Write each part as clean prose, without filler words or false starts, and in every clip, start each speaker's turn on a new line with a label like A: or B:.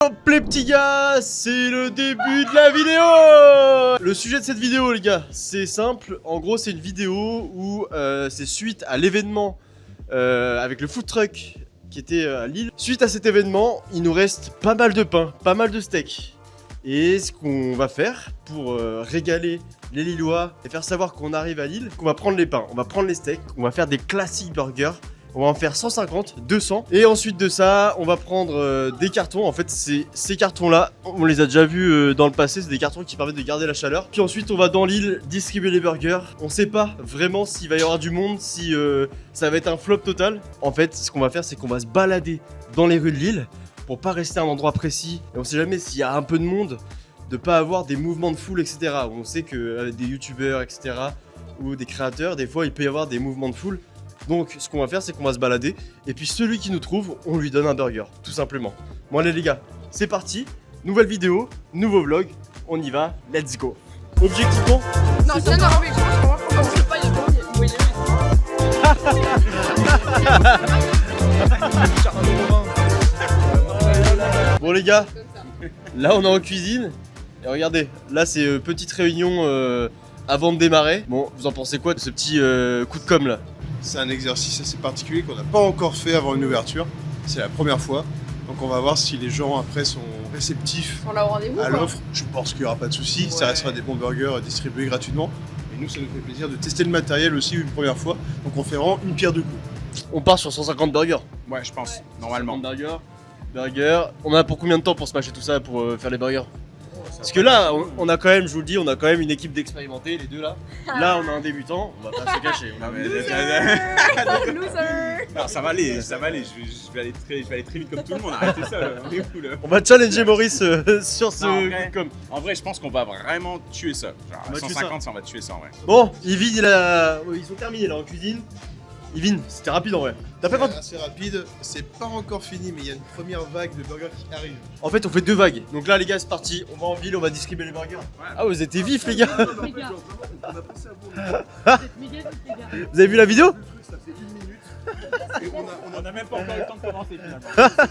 A: Hop les petits gars, c'est le début de la vidéo. Le sujet de cette vidéo les gars, c'est simple. En gros c'est une vidéo où c'est suite à l'événement avec le food truck qui était à Lille. Suite à cet événement, il nous reste pas mal de pain, pas mal de steaks. Et ce qu'on va faire pour régaler les Lillois et faire savoir qu'on arrive à Lille, qu'on va prendre les pains, on va prendre les steaks, on va faire des classiques burgers. On va en faire 150, 200. Et ensuite de ça, on va prendre des cartons. En fait, ces cartons-là, on les a déjà vus dans le passé. C'est des cartons qui permettent de garder la chaleur. Puis ensuite, on va dans l'île distribuer les burgers. On sait pas vraiment s'il va y avoir du monde, si ça va être un flop total. En fait, ce qu'on va faire, c'est qu'on va se balader dans les rues de Lille pour pas rester à un endroit précis. Et on sait jamais s'il y a un peu de monde, de pas avoir des mouvements de foule, etc. On sait que des youtubeurs, etc. ou des créateurs, des fois, il peut y avoir des mouvements de foule. Donc ce qu'on va faire c'est qu'on va se balader et puis celui qui nous trouve on lui donne un burger tout simplement. Bon allez les gars c'est parti, nouvelle vidéo, nouveau vlog, on y va, let's go. Objectivement
B: non c'est non objectivement je sais pas il est
A: Bon les gars, là on est en cuisine et regardez, là c'est petite réunion avant de démarrer. Bon vous en pensez quoi de ce petit coup de com' là?
C: C'est un exercice assez particulier qu'on n'a pas encore fait avant une ouverture. C'est la première fois. Donc on va voir si les gens après sont réceptifs à l'offre. Je pense qu'il n'y aura pas de souci. Ouais. Ça restera des bons burgers distribués gratuitement. Et nous ça nous fait plaisir de tester le matériel aussi une première fois. Donc on fait vraiment une pierre deux coups.
A: On part sur 150 burgers.
D: Ouais je pense, normalement.
A: 150 burgers. On a pour combien de temps pour se mâcher tout ça pour faire les burgers? Parce que là, on a quand même, je vous le dis, on a quand même une équipe d'expérimentés, les deux là. Là, on a un débutant, on va pas se cacher.
D: Non, ça va aller, je vais aller très vite comme tout le monde, arrêtez ça, là. On est fou là.
A: On va challenger Maurice sur ce
D: En vrai, je pense qu'on va vraiment tuer ça. Genre, à 150, ça, on va tuer ça en vrai.
A: Bon, Yvin, ils sont terminés là en cuisine. Yvin, c'était rapide en vrai.
C: C'est assez rapide, c'est pas encore fini, mais il y a une première vague de burgers qui arrive.
A: En fait, on fait deux vagues. Donc là, les gars, c'est parti. On va en ville, on va distribuer les burgers. Ouais. Ah, vous étiez vifs, les gars. Vous avez vu la vidéo?
C: Ça fait 1 minute. Et
D: on a même pas encore eu le temps de commencer finalement.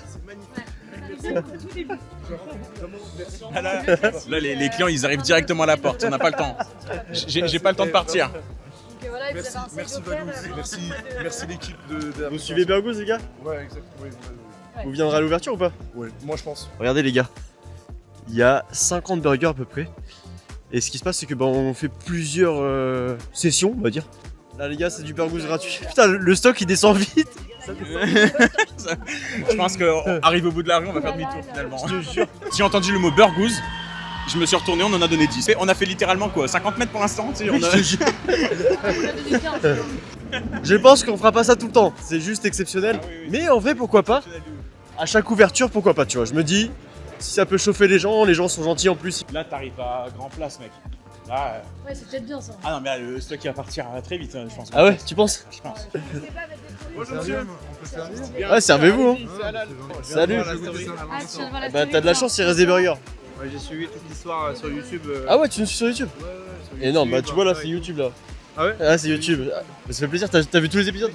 C: C'est magnifique.
D: Là, les clients, ils arrivent directement à la porte. On n'a pas le temps. J'ai pas le temps de partir.
B: Voilà,
C: merci Bagous, merci l'équipe de
A: Vous suivez Bagous les gars?
C: Ouais exactement. Oui.
A: Vous viendrez à l'ouverture ou pas?
C: Ouais, moi je pense.
A: Regardez les gars, il y a 50 burgers à peu près. Et ce qui se passe c'est que on fait plusieurs sessions on va dire. Là les gars c'est du Bagous gratuit. Putain le stock il descend vite.
D: Je pense qu'arrive au bout de la rue on va faire demi-tour finalement. Je te jure. J'ai entendu le mot Burgous. Je me suis retourné, on en a donné 10. On a fait littéralement quoi, 50 mètres pour l'instant, tu sais, on a...
A: Je pense qu'on fera pas ça tout le temps, c'est juste exceptionnel. Ah, oui. Mais en vrai pourquoi pas? À chaque ouverture pourquoi pas, tu vois. Je me dis, si ça peut chauffer les gens sont gentils en plus.
D: Là t'arrives à grand place mec. Là,
B: ouais c'est peut-être bien ça.
D: Ah non mais le stock il va partir très vite je pense.
A: Ah ouais, tu penses?
D: Je pense.
C: Bonjour monsieur, on peut servir?
A: Ouais servez-vous hein. Salut. Bah t'as de la chance, il reste des burgers.
E: Ouais, j'ai suivi toute l'histoire sur YouTube.
A: Ah ouais, tu nous suis sur YouTube?
E: Ouais, sur YouTube.
A: Et non, bah tu vois là, c'est YouTube là.
E: Ah ouais?
A: Ah c'est YouTube. Ça fait plaisir, t'as vu tous les épisodes?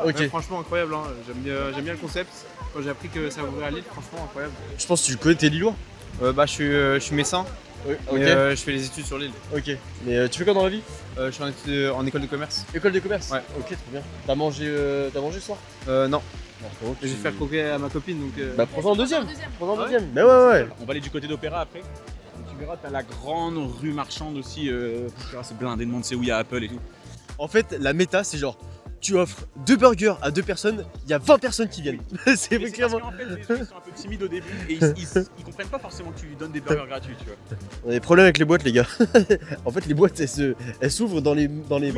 E: Ok. Ouais, franchement incroyable, hein. J'aime bien le concept. Quand j'ai appris que ça ouvrait à Lille, franchement incroyable.
A: Je pense que tu connais tes Lillois?
E: Bah je suis messin.
A: Oui, ok.
E: Je fais les études sur Lille.
A: Ok. Mais tu fais quoi dans la vie?
E: Je suis en école de commerce.
A: École de commerce?
E: Ouais.
A: Ok, très bien. T'as mangé ce soir?
E: Non.
A: Bon,
E: je vais faire croquer à ma copine donc.
A: Bah prends-en un deuxième. Prends-en un deuxième. Mais ouais.
D: On va aller du côté d'Opéra après. Donc, tu verras, t'as la grande rue marchande aussi. C'est blindé de monde, c'est où il y a Apple et tout.
A: En fait, la méta, c'est genre, tu offres 2 burgers à 2 personnes, il y a 20 personnes qui viennent. C'est clairement.
D: Parce qu'en fait, les gens sont un peu timides au début et ils comprennent pas forcément que tu lui donnes des burgers gratuits, tu vois.
A: On a des problèmes avec les boîtes, les gars. En fait, les boîtes, elles s'ouvrent dans les bras de.
E: Est-ce que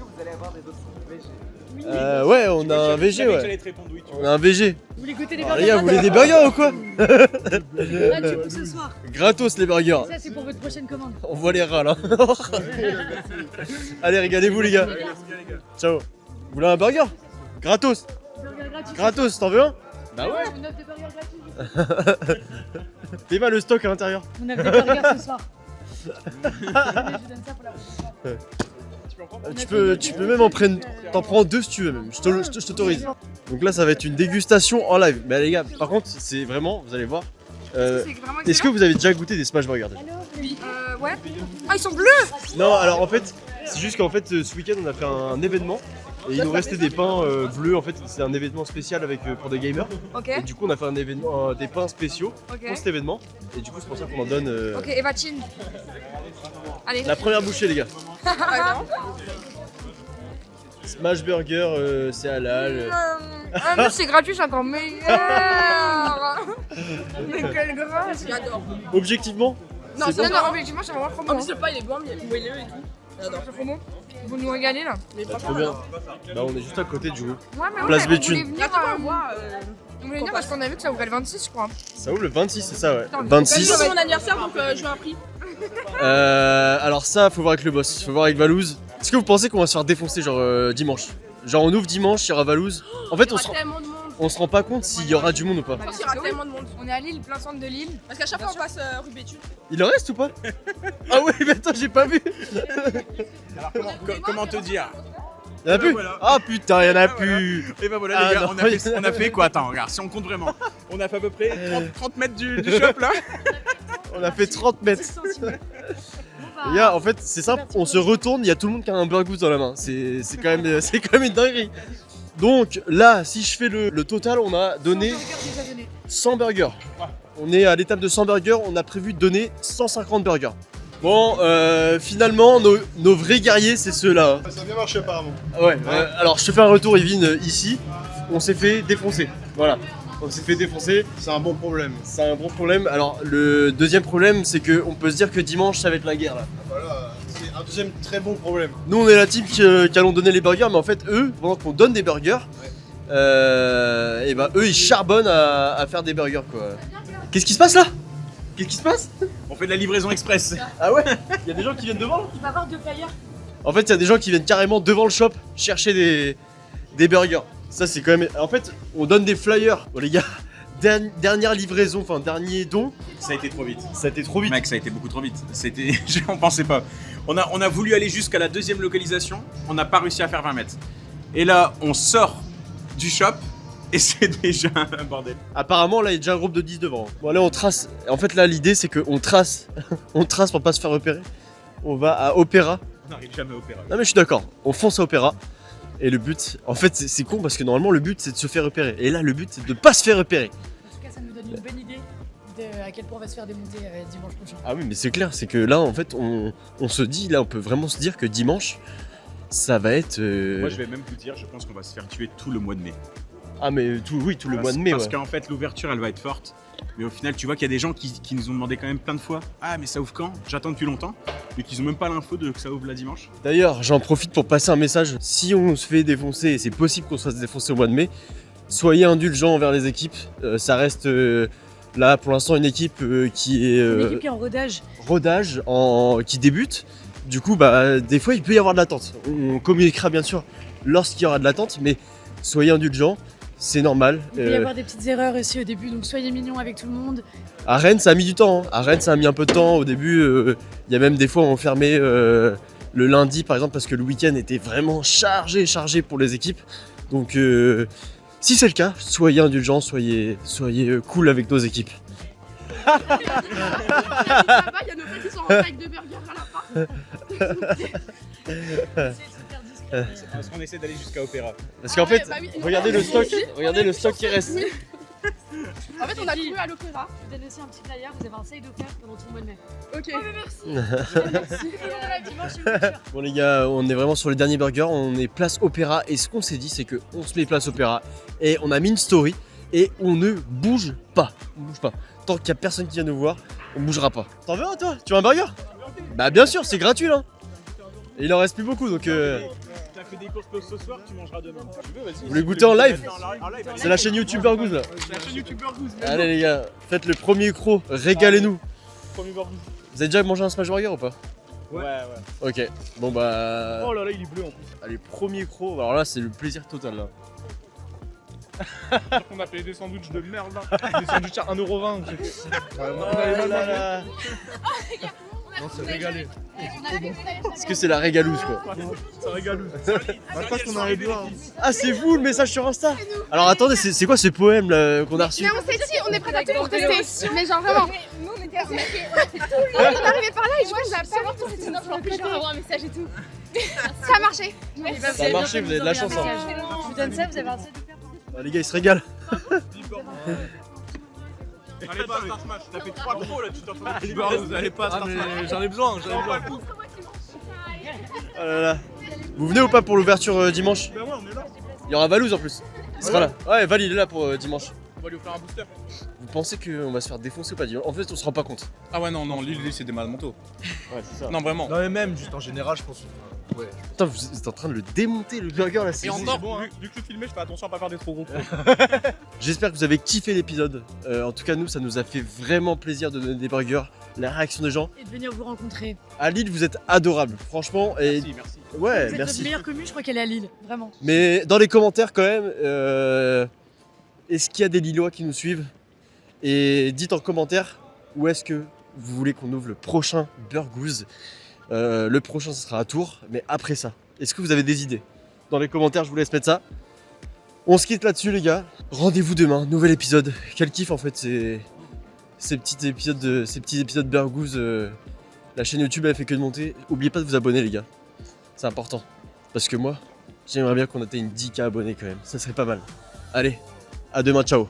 E: vous allez avoir des autres VG?
A: Ouais, on a un VG, ouais. On a un VG.
B: Vous voulez goûter des
A: Ah,
B: burgers?
A: les gars, vous voulez des burgers ou quoi?
B: Gratuit pour ce soir.
A: Gratos les burgers.
B: Ça c'est pour votre prochaine commande.
A: On voit les rats là. Allez, régalez-vous les gars. Ciao. Vous voulez un burger? Gratos.
B: Burger gratuit.
A: Gratos, t'en veux un?
B: Bah ouais. On offre des burgers gratuits.
A: T'es mal le stock à l'intérieur.
B: On offre des burgers ce soir. Je donne ça pour la prochaine fois.
A: Tu peux même en prendre. T'en prends 2 si tu veux même. Je t'autorise. Donc là ça va être une dégustation en live. Mais les gars, par contre c'est vraiment, vous allez voir, Est-ce que vous avez déjà goûté des smash burgers déjà?
B: Ouais. Ah, ils sont bleus.
A: Non, alors en fait, c'est juste qu'en fait, ce week-end, on a fait un événement et il nous restait des pains bleus. En fait, c'est un événement spécial pour des gamers.
B: Ok.
A: Et du coup, on a fait un événement, des pains spéciaux
B: Ok.
A: pour cet événement. Et du coup, c'est pour ça qu'on en donne
B: Ok, Eva Chin. Allez.
A: la première bouchée, les gars. Smash burger, c'est halal.
B: Ah, mais c'est gratuit, c'est encore meilleur. Mais quelle grâce, j'adore.
A: Objectivement,
B: Non,
A: c'est
B: c'est
A: bon.
B: non, objectivement, c'est vraiment trop bon.
F: En plus, le pain il est bon, il est moelleux et tout. J'adore.
B: C'est trop bon. Vous nous régalez là.
A: Bah, trop bien. Bah, on est juste à côté du coup.
B: Ouais, mais
A: Place
B: ouais,
A: Béthune.
B: vous voulez venir, vous voulez venir parce qu'on a vu que ça ouvrait le 26, je crois.
A: Ça ouvre le 26, c'est ça, ouais.
B: Putain, mais
A: 26.
F: C'est mon anniversaire donc je lui ai appris.
A: Alors ça, faut voir avec le boss, faut voir avec Valouz. Est-ce que vous pensez qu'on va se faire défoncer genre dimanche? Genre on ouvre dimanche, il y aura Valouz. En fait,
F: Il y aura tellement de monde.
A: on se rend pas compte s'il y aura du monde ou pas.
F: Je pense qu'il y aura tellement de monde.
B: On est à Lille, plein centre de Lille.
F: Parce qu'à chaque fois on passe rue Béthune.
A: Il en reste ou pas? Ah ouais, mais attends, j'ai pas vu.
D: Alors comment te dire?
A: Il y en a
D: bah
A: plus?
D: voilà.
A: Ah putain, il y en a
D: Ah,
A: plus.
D: Et bah voilà
A: Ah,
D: les gars,
A: non.
D: on a fait quoi? Attends, regarde, si on compte vraiment. On a fait à peu près 30 mètres du shop là.
A: On a fait 30 mètres. Les gars, en fait, c'est simple, on se retourne, il y a tout le monde qui a un burgous dans la main. C'est quand même une dinguerie. Donc là, si je fais le total, on a donné 100 burgers. On est à l'étape de 100 burgers, on a prévu de donner 150 burgers. Bon, finalement, nos vrais guerriers, c'est ceux-là.
C: Ça a bien marché apparemment.
A: Ouais, alors je te fais un retour, Evin, ici. On s'est fait défoncer. Voilà. On s'est fait défoncer.
C: C'est un bon problème.
A: C'est un gros problème. Alors, le deuxième problème, c'est qu'on peut se dire que dimanche, ça va être la guerre là.
C: Voilà, c'est un deuxième très bon problème.
A: Nous, on est la team qui allons donner les burgers, mais en fait, eux, pendant qu'on donne des burgers, et ben eux, ils charbonnent à faire des burgers quoi. Qu'est-ce qui se passe là? Qu'est-ce qui se passe?
D: On fait de la livraison express.
A: Ah ouais? Il y a des gens qui viennent devant là?
B: Tu vas avoir 2 flyers.
A: En fait, il y a des gens qui viennent carrément devant le shop chercher des burgers. Ça, c'est quand même. En fait, on donne des flyers. Bon, les gars, dernière livraison, enfin, dernier don.
D: Ça a été trop vite.
A: Ça a été trop vite.
D: Mec, ça a été beaucoup trop vite. C'était, on pensait pas. On a voulu aller jusqu'à la deuxième localisation. On n'a pas réussi à faire 20 mètres. Et là, on sort du shop et c'est déjà un bordel.
A: Apparemment, là, il y a déjà un groupe de 10 devant. Bon, là, on trace. En fait, là, l'idée, c'est qu'on trace. On trace pour pas se faire repérer. On va à Opéra.
D: On n'arrive jamais à opérer.
A: Non, mais je suis d'accord. On fonce à Opéra. Et le but, en fait, c'est con parce que normalement, le but, c'est de se faire repérer. Et là, le but, c'est de pas se faire repérer.
B: En tout cas, ça nous donne une bonne idée de à quel point on va se faire démonter dimanche prochain.
A: Ah oui, mais c'est clair, c'est que là, en fait, on se dit, là, on peut vraiment se dire que dimanche, ça va être.
D: Moi, je vais même vous dire, je pense qu'on va se faire tuer tout le mois de mai.
A: Ah, mais tout le mois de mai,
D: Parce
A: ouais.
D: qu'en fait, l'ouverture, elle va être forte. Mais au final, tu vois qu'il y a des gens qui nous ont demandé quand même plein de fois. Ah, mais ça ouvre quand? J'attends depuis longtemps. Mais qu'ils ont même pas l'info de que ça ouvre la dimanche.
A: D'ailleurs, j'en profite pour passer un message. Si on se fait défoncer, et c'est possible qu'on se fasse défoncer au mois de mai, soyez indulgents envers les équipes. Ça reste là pour l'instant une équipe qui est
B: Une équipe qui est en rodage.
A: rodage, qui débute. Du coup, bah, des fois, il peut y avoir de l'attente. On communiquera bien sûr lorsqu'il y aura de l'attente, mais soyez indulgents, c'est normal.
B: Il peut y avoir des petites erreurs aussi au début, donc soyez mignons avec tout le monde.
A: À Rennes, ça a mis du temps. Hein. À Rennes, ça a mis un peu de temps. Au début, il y a même des fois où on fermait le lundi, par exemple, parce que le week-end était vraiment chargé pour les équipes. Donc, si c'est le cas, soyez indulgents, soyez cool avec nos équipes.
F: Là-bas, il y a nos potes qui sont rentrés avec 2 burgers à la part.
D: C'est parce qu'on essaie d'aller jusqu'à Opéra.
A: Parce qu'en fait,
F: bah oui,
A: regardez le stock, regardez le stock qui reste.
F: En fait, on a trouvé à l'opéra.
B: Je vous donne aussi un petit flyer, vous avez un side offert pendant tout le mois de mai.
F: Ok.
B: Oh, mais merci. Dimanche, c'est une voiture.
A: Bon les gars, on est vraiment sur les derniers burgers, on est place Opéra et ce qu'on s'est dit c'est que on se met place Opéra et on a mis une story et on ne bouge pas. On bouge pas. Tant qu'il y a personne qui vient nous voir, on bougera pas. T'en veux un toi? Tu veux un burger? Bah bien sûr, c'est gratuit là. Et il en reste plus beaucoup donc
D: T'as fait des courses ce soir, tu mangeras demain. Tu veux, vas-y.
A: vous voulez goûter en live?
D: allez.
A: C'est la chaîne YouTube Burgous là.
D: C'est la chaîne YouTube Burgous.
A: Allez les gars, faites le premier croc, régalez-nous.
D: Premier Burgous.
A: Vous avez déjà mangé un smash burger ou pas?
D: Ouais.
A: Ok, bon bah...
D: Oh là là, il est bleu en plus.
A: Allez, premier croc, alors là c'est le plaisir total là.
E: On a fait des sandwichs de merde là. Des sandwichs à 1,20€.
A: Oh là là.
G: Non, c'est régalé.
A: Est-ce que c'est la régalouse quoi?
G: Ça régale. Je pense qu'on arrive là.
A: Ah c'est vous le message sur Insta? Alors attendez, c'est quoi ce poème là qu'on a reçu?
F: Mais on s'est dit, on est prêts à tout pour tester. Mais genre vraiment. Nous on était on est arrivé par là et je pense que j'ai pas vu c'était notre plan. Je vais avoir un message et tout. Ça a marché.
A: Ça a marché, vous avez de la chance hein.
B: Je vous donne ça, vous avez un set de faire.
A: Ah, les gars ils se régalent.
D: Allez pas, Star Smash, t'as fait 3 gros là, tu t'en
G: Vous allez pas, j'en ai besoin, j'en ai besoin.
A: Oh là là. Vous venez ou pas pour l'ouverture dimanche?
G: Ben ouais, on est là.
A: Il y aura Valouz en plus. Il sera là. Ouais, Val il est là pour dimanche.
E: On va lui offrir un booster.
A: Vous pensez qu'on va se faire défoncer ou pas dimanche? En fait on se rend pas compte.
D: Ah ouais, non, Lille c'est des malades mentaux.
A: Ouais c'est ça.
D: Non, vraiment.
G: Non mais même, juste en général, je pense. Ouais.
A: Putain vous êtes en train de le démonter le burger là, c'est
D: Et encore,
G: bon, hein.
D: vu que je filmais, je fais attention à pas faire des trop gros coups.
A: J'espère que vous avez kiffé l'épisode. En tout cas nous ça nous a fait vraiment plaisir de donner des burgers, la réaction des gens.
B: Et de venir vous rencontrer.
A: À Lille vous êtes adorables, franchement. Et
D: Merci.
A: ouais
B: Vous êtes notre
A: merci.
B: meilleure commune, je crois qu'elle est à Lille, vraiment.
A: Mais dans les commentaires quand même, est-ce qu'il y a des Lillois qui nous suivent? Et dites en commentaire où est-ce que vous voulez qu'on ouvre le prochain Burgooz. Le prochain ce sera à Tours, mais après ça, est-ce que vous avez des idées? Dans les commentaires je vous laisse mettre ça. On se quitte là-dessus les gars. Rendez-vous demain, nouvel épisode. Quel kiff en fait ces petits épisodes Burgooz. La chaîne YouTube elle fait que de monter. N'oubliez pas de vous abonner les gars. C'est important. Parce que moi, j'aimerais bien qu'on atteigne 10K abonnés quand même. Ça serait pas mal. Allez, à demain, ciao.